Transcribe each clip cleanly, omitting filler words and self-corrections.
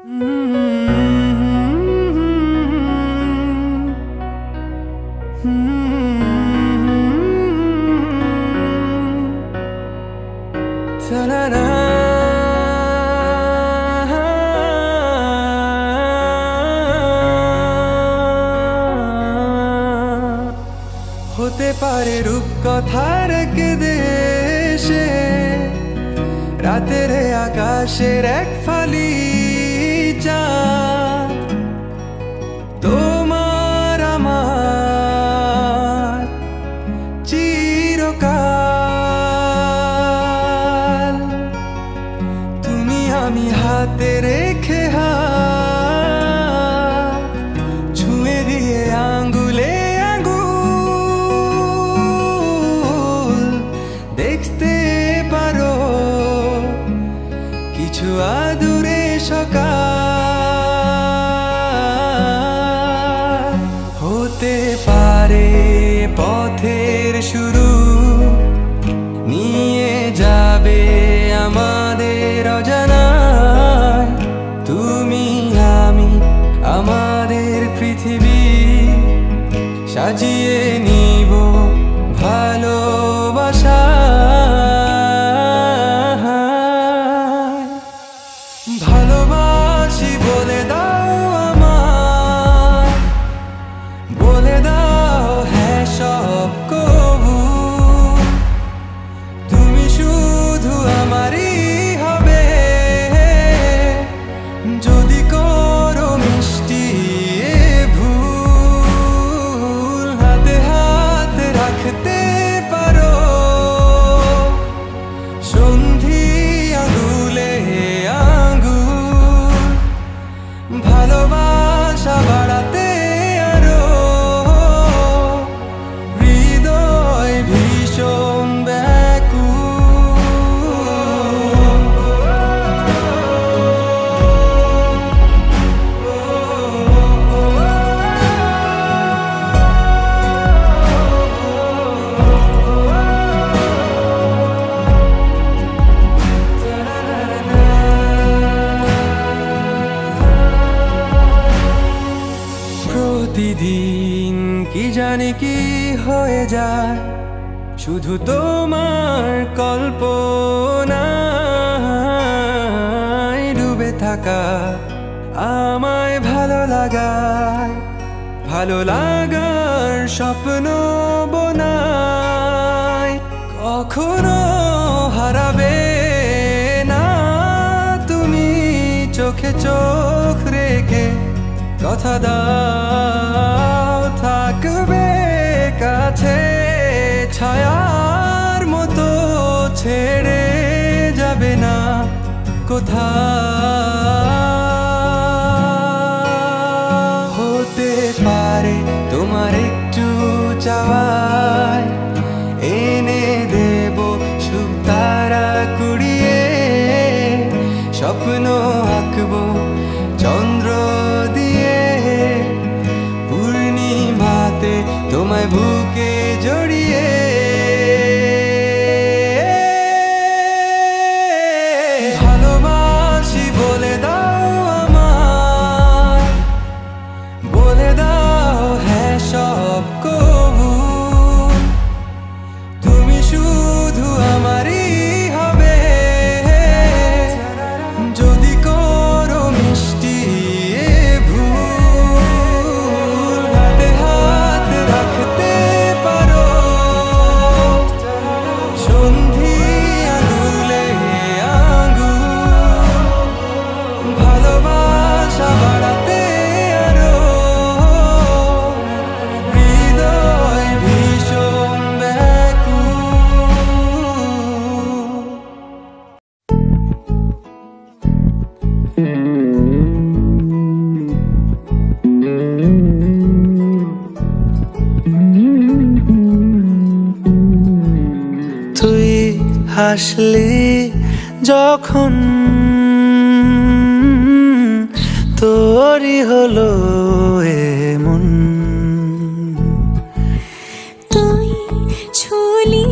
হতে পারে রূপকথার এক দেশে রাতের আকাশের এক ফালি চাঁদ, তোমার আমার চিরকাল। তুমি আমি হাতে রেখে হাত ছুঁয়ে দিয়ে আঙ্গুলে আঙ্গুল দেখতে পারো কিছু আদুরে সকাল। হতে পারে পথের শুরু, নিয়ে যাবে আমাদের অজানায়। তুমি আমি আমাদের পৃথিবী সাজিয়ে নিব ভালোবাসা। ভালোবাসি বলে দাও আমায়, বলে দাও হ্যাঁ সব কবু। তুমি শুধু আমারই হবে যদি করো মিষ্টি এ ভুল। হাতে হাত রাখতে পারো সন্ধি আঙুলে আঙ্গুল। ভালোবাসা বাড়াতে আরো হৃদয় ভীষণ প্রতিদিন কি জানি কি হয়ে যায় শুধু তোমার কল্পনায় ডুবে থাকা আমায় ভালো লাগায়। ভালো লাগার স্বপ্ন বোনায় কখনো হারাবে না তুমি চোখে চোখ রেখে। কথা দাও থাকবে কাছে ছায়ার মতো, ছেড়ে যাবে না কোথাও। হতে পারে তোমার একটু চাওয়ায় এনে দেব সুখ তারা কুড়িয়ে। স্বপ্ন আঁকবো চন্দ্র দিয়ে পূর্ণিমাতে তোমায় বুকে জড়িয়ে। ভালোবাসি বলে দাও আমায়, বলে দাও হ্যাঁ সব কবু। তুমি শুধু আমারই হবে যদি করো মিষ্টি এ ভুল। হাতে হাত রাখতে পারো সন্ধি আঙুলে আঙ্গুল। ভালোবাসা বাড়াতে আরো হৃদয় ভীষণ তুই হাসলি যখন তোরই হলো এমন। তুই ছুলি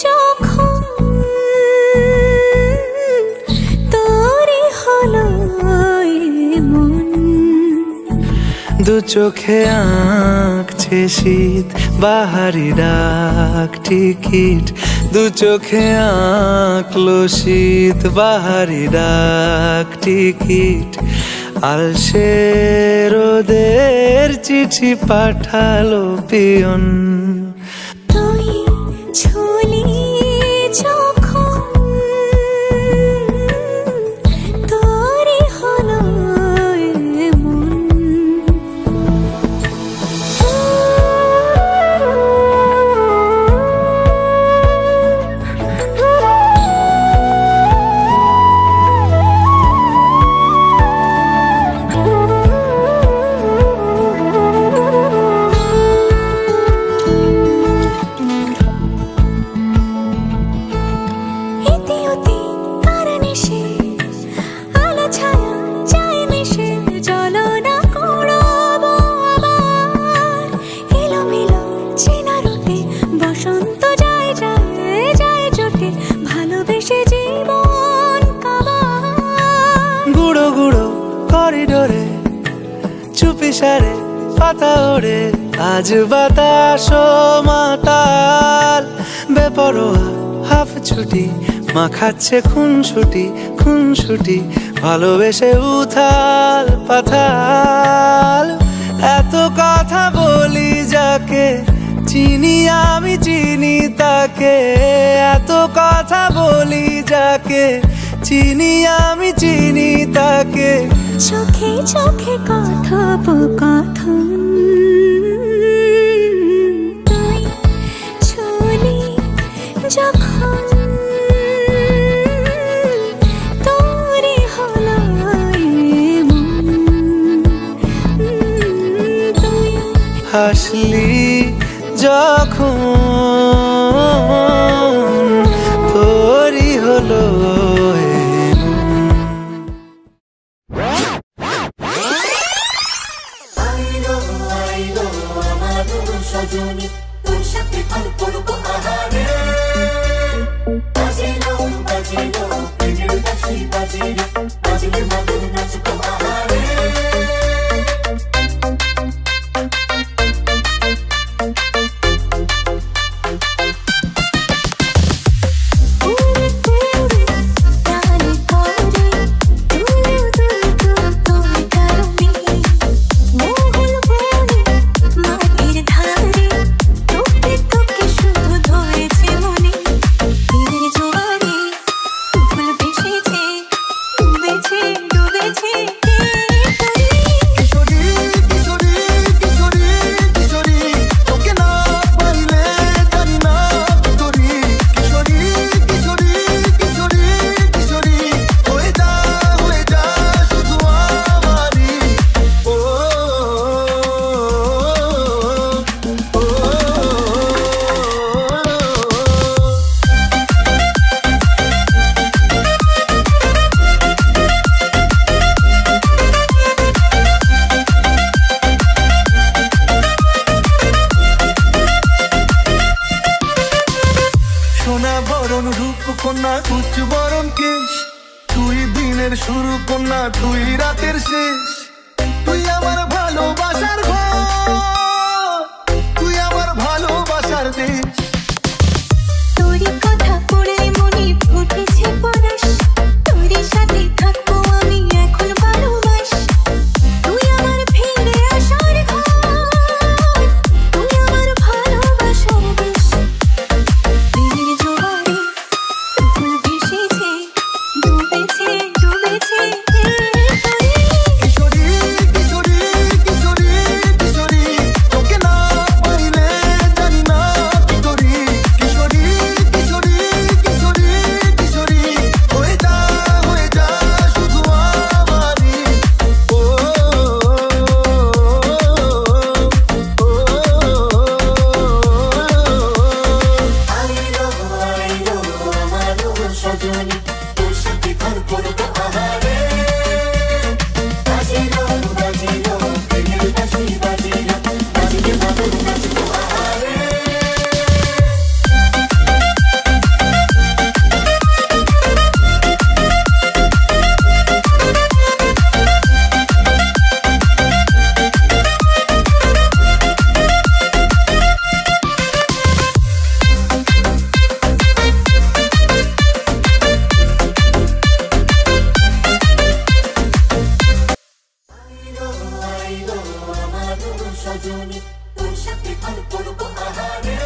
যখন তোরই হলো দু চোখে আঁকছে শীত বাহারি ডাক টিকিট দু চোখে আঁকলো শীত বাহারি ডাক টিকিট আলসে রোদের চিঠি পাঠালো পিয়ন তুই ছুলি যখন তোরই হলো এমন করিডোরে চুপি সারে পাতা ওড়ে আজ বাতাস মাতাল বেপরোয়া হাফ ছুটি মাখাচ্ছে খুন ছুটি ভালোবেসে উথাল পাথাল এত কথা বলি যাকে চিনি আমি চিনি তাকে এত কথা বলি যাকে চিনি আমি চিনি তাকে চোখে চোখে কথোপকথন তুই ছুলি যখন তোরই হলো এমন তুই হাসলি যখন তোরই হলো শুরু কন্যা তুই রাতের শেষ তুই আমার ভালোবাসার ঘর তুই আমার ভালোবাসার দেশ তোর কথা পড়লে মনে ফুটেছে পরশ তোর সাথে থাকবো আমি এখন ভালোবাস তুই আমার ফিরে আসার ঘর তুই আমার ভালোবাসার দেশ দিনের জোয়ারে ফুল ভেসেছে ডুবেছে কিশোরী কিশোরী কিশোরী কিশোরী কিশোরী সজনী তোর সাথে আর করবো আহারে